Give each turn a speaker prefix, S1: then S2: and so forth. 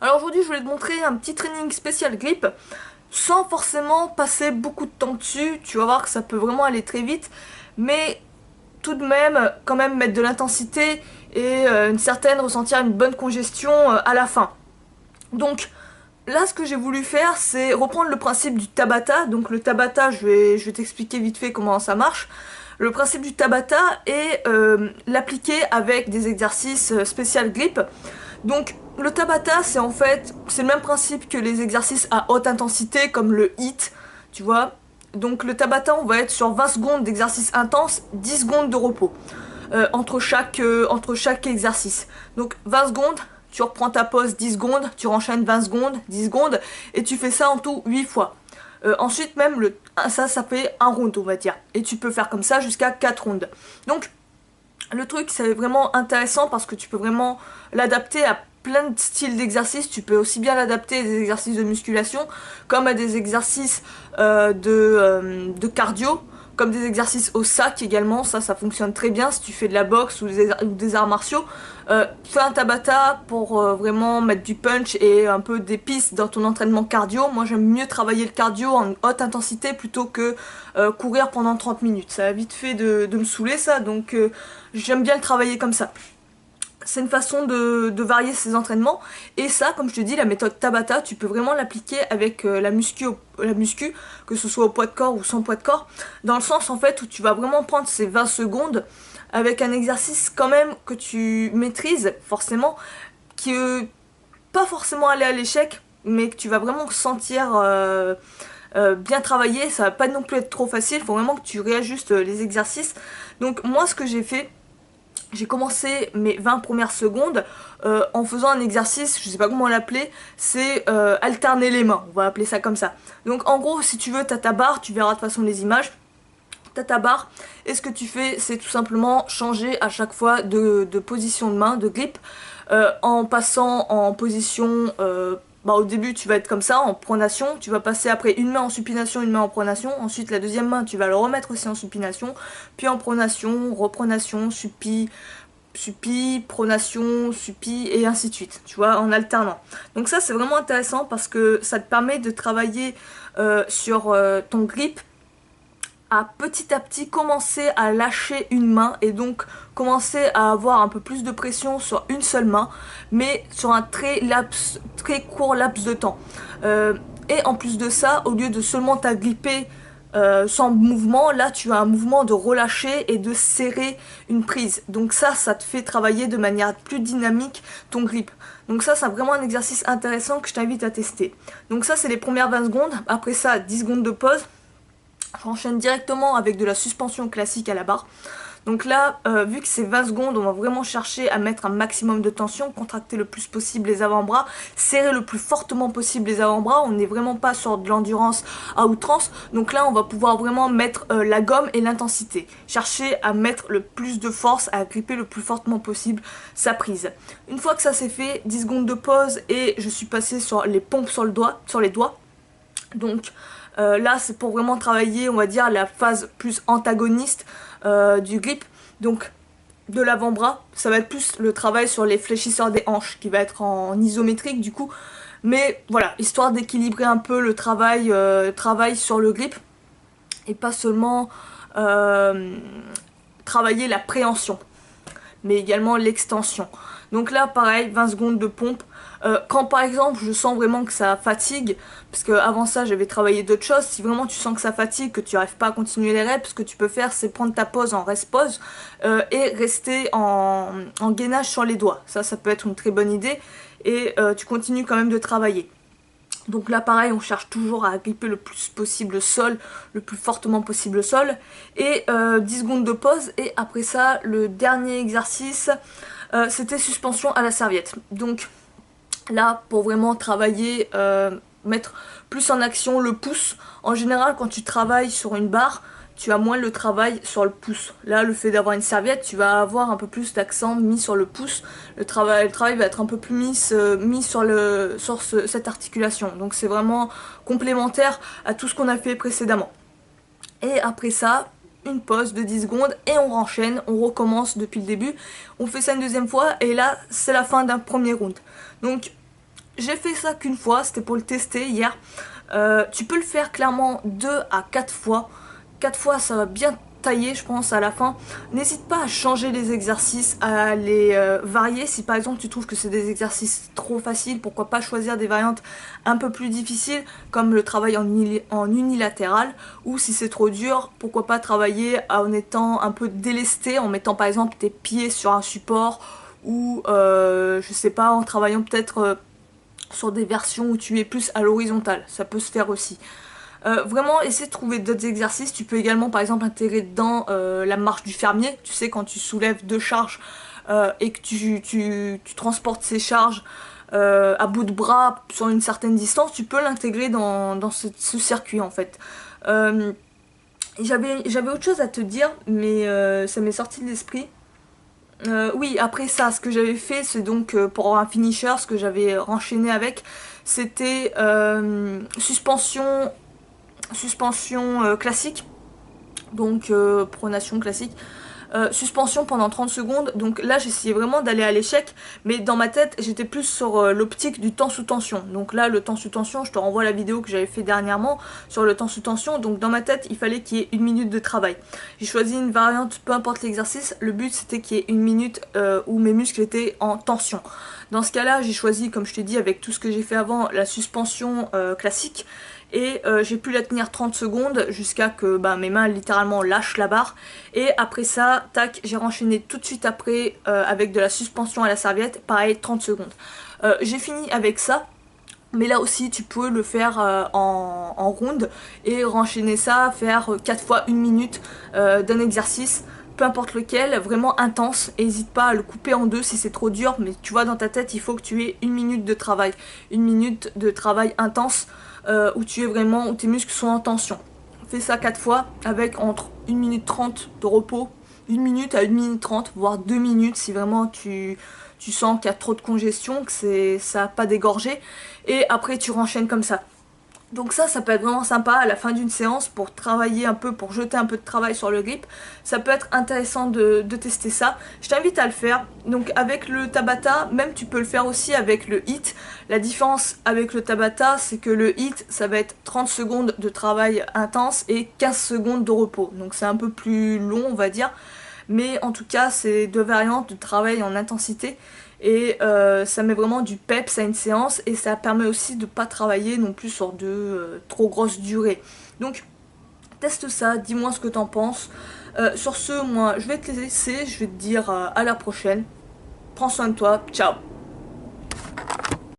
S1: Alors aujourd'hui je voulais te montrer un petit training spécial grip sans forcément passer beaucoup de temps dessus. Tu vas voir que ça peut vraiment aller très vite, mais tout de même quand même mettre de l'intensité et une certaine ressentir une bonne congestion à la fin. Donc là ce que j'ai voulu faire c'est reprendre le principe du Tabata. Donc le Tabata je vais t'expliquer vite fait comment ça marche. Le principe du Tabata est l'appliquer avec des exercices spécial grip. Donc le Tabata c'est en fait c'est le même principe que les exercices à haute intensité comme le HIIT, tu vois. Donc le Tabata on va être sur 20 secondes d'exercice intense, 10 secondes de repos entre chaque exercice. Donc 20 secondes, tu reprends ta pause 10 secondes, tu renchaînes 20 secondes, 10 secondes et tu fais ça en tout 8 fois. Ensuite même ça fait un round on va dire. Et tu peux faire comme ça jusqu'à 4 rounds. Donc le truc c'est vraiment intéressant parce que tu peux vraiment l'adapter à plein de styles d'exercices. Tu peux aussi bien l'adapter à des exercices de musculation comme à des exercices de cardio, comme des exercices au sac également. Ça fonctionne très bien si tu fais de la boxe ou des arts martiaux. Fais un Tabata pour vraiment mettre du punch et un peu d'épices dans ton entraînement cardio. Moi j'aime mieux travailler le cardio en haute intensité plutôt que courir pendant 30 minutes. Ça a vite fait de me saouler ça, donc j'aime bien le travailler comme ça. C'est une façon de varier ses entraînements. Et ça, comme je te dis, la méthode Tabata, tu peux vraiment l'appliquer avec la muscu, que ce soit au poids de corps ou sans poids de corps. Dans le sens, en fait, où tu vas vraiment prendre ces 20 secondes avec un exercice quand même que tu maîtrises, forcément, qui est pas forcément aller à l'échec, mais que tu vas vraiment sentir bien travailler. Ça va pas non plus être trop facile, il faut vraiment que tu réajustes les exercices. Donc moi, ce que j'ai fait, j'ai commencé mes 20 premières secondes en faisant un exercice, je sais pas comment l'appeler, c'est alterner les mains, on va appeler ça comme ça. Donc en gros, si tu veux, t'as ta barre, tu verras de toute façon les images, t'as ta barre, et ce que tu fais, c'est tout simplement changer à chaque fois de position de main, de grip, en passant en position au début tu vas être comme ça en pronation, tu vas passer après une main en supination, une main en pronation, ensuite la deuxième main tu vas le remettre aussi en supination, puis en pronation, repronation, pronation, supi et ainsi de suite, tu vois, en alternant. Donc ça c'est vraiment intéressant parce que ça te permet de travailler sur ton grip, à petit commencer à lâcher une main et donc commencer à avoir un peu plus de pression sur une seule main, mais sur un très court laps de temps. Et en plus de ça, au lieu de seulement t'agripper sans mouvement, là tu as un mouvement de relâcher et de serrer une prise. Donc ça te fait travailler de manière plus dynamique ton grip. Donc ça c'est vraiment un exercice intéressant que je t'invite à tester. Donc ça c'est les premières 20 secondes, après ça 10 secondes de pause. J'enchaîne directement avec de la suspension classique à la barre. Donc là, vu que c'est 20 secondes, on va vraiment chercher à mettre un maximum de tension, contracter le plus possible les avant-bras, serrer le plus fortement possible les avant-bras. On n'est vraiment pas sur de l'endurance à outrance. Donc là, on va pouvoir vraiment mettre la gomme et l'intensité. Chercher à mettre le plus de force, à gripper le plus fortement possible sa prise. Une fois que ça c'est fait, 10 secondes de pause et je suis passée sur les pompes sur les doigts. Donc là c'est pour vraiment travailler on va dire la phase plus antagoniste du grip, donc de l'avant-bras. Ça va être plus le travail sur les fléchisseurs des hanches qui va être en isométrique du coup, mais voilà, histoire d'équilibrer un peu le travail sur le grip et pas seulement travailler la préhension mais également l'extension. Donc là pareil, 20 secondes de pompe. Quand par exemple je sens vraiment que ça fatigue, parce qu'avant ça j'avais travaillé d'autres choses, si vraiment tu sens que ça fatigue, que tu n'arrives pas à continuer les reps, ce que tu peux faire c'est prendre ta pause en rest pause et rester en gainage sur les doigts. Ça peut être une très bonne idée et tu continues quand même de travailler. Donc là pareil, on cherche toujours à gripper le plus possible le sol, le plus fortement possible le sol. Et 10 secondes de pause et après ça, le dernier exercice, c'était suspension à la serviette. Donc là, pour vraiment travailler, mettre plus en action le pouce. En général, quand tu travailles sur une barre, tu as moins le travail sur le pouce. Là, le fait d'avoir une serviette, tu vas avoir un peu plus d'accent mis sur le pouce. Le travail va être un peu plus mis sur cette articulation. Donc c'est vraiment complémentaire à tout ce qu'on a fait précédemment. Et après ça, une pause de 10 secondes et on enchaîne, on recommence depuis le début. On fait ça une deuxième fois et là, c'est la fin d'un premier round. Donc j'ai fait ça qu'une fois, c'était pour le tester hier. Tu peux le faire clairement 2 à 4 fois. 4 fois ça va bien tailler je pense à la fin. N'hésite pas à changer les exercices, à les varier. Si par exemple tu trouves que c'est des exercices trop faciles, pourquoi pas choisir des variantes un peu plus difficiles comme le travail en unilatéral, ou si c'est trop dur, pourquoi pas travailler en étant un peu délesté, en mettant par exemple tes pieds sur un support, ou je sais pas, en travaillant peut-être sur des versions où tu es plus à l'horizontale, ça peut se faire aussi. Vraiment essaie de trouver d'autres exercices. Tu peux également par exemple intégrer dedans la marche du fermier. Tu sais, quand tu soulèves 2 charges et que tu transportes ces charges à bout de bras sur une certaine distance, tu peux l'intégrer dans ce circuit en fait. J'avais autre chose à te dire, mais ça m'est sorti de l'esprit. Oui, après ça, ce que j'avais fait, c'est donc pour un finisher, ce que j'avais enchaîné avec, c'était suspension classique, donc pronation classique, suspension pendant 30 secondes. Donc là j'essayais vraiment d'aller à l'échec, mais dans ma tête j'étais plus sur l'optique du temps sous tension. Donc là le temps sous tension, je te renvoie la vidéo que j'avais fait dernièrement sur le temps sous tension. Donc dans ma tête il fallait qu'il y ait 1 minute de travail. J'ai choisi une variante, peu importe l'exercice, le but c'était qu'il y ait 1 minute où mes muscles étaient en tension. Dans ce cas là j'ai choisi, comme je t'ai dit avec tout ce que j'ai fait avant, la suspension classique. Et j'ai pu la tenir 30 secondes jusqu'à que mes mains littéralement lâchent la barre. Et après ça, tac, j'ai renchaîné tout de suite après avec de la suspension à la serviette, pareil 30 secondes. J'ai fini avec ça. Mais là aussi tu peux le faire en round et renchaîner ça, faire 4 fois 1 minute d'un exercice, peu importe lequel, vraiment intense. N'hésite pas à le couper en 2 si c'est trop dur, mais tu vois dans ta tête il faut que tu aies 1 minute de travail. 1 minute de travail intense où tu es vraiment, où tes muscles sont en tension. Fais ça 4 fois avec entre 1 minute 30 de repos, 1 minute à 1 minute 30, voire 2 minutes si vraiment tu sens qu'il y a trop de congestion, que ça n'a pas dégorgé, et après tu renchaînes comme ça. Donc ça peut être vraiment sympa à la fin d'une séance pour travailler un peu, pour jeter un peu de travail sur le grip. Ça peut être intéressant de tester ça. Je t'invite à le faire. Donc avec le Tabata, même tu peux le faire aussi avec le HIIT. La différence avec le Tabata, c'est que le HIIT, ça va être 30 secondes de travail intense et 15 secondes de repos. Donc c'est un peu plus long, on va dire. Mais en tout cas, c'est 2 variantes de travail en intensité. Et ça met vraiment du peps à une séance, et ça permet aussi de ne pas travailler non plus sur de trop grosses durées. Donc teste ça, dis-moi ce que t'en penses. Sur ce, moi je vais te laisser, je vais te dire à la prochaine. Prends soin de toi, ciao.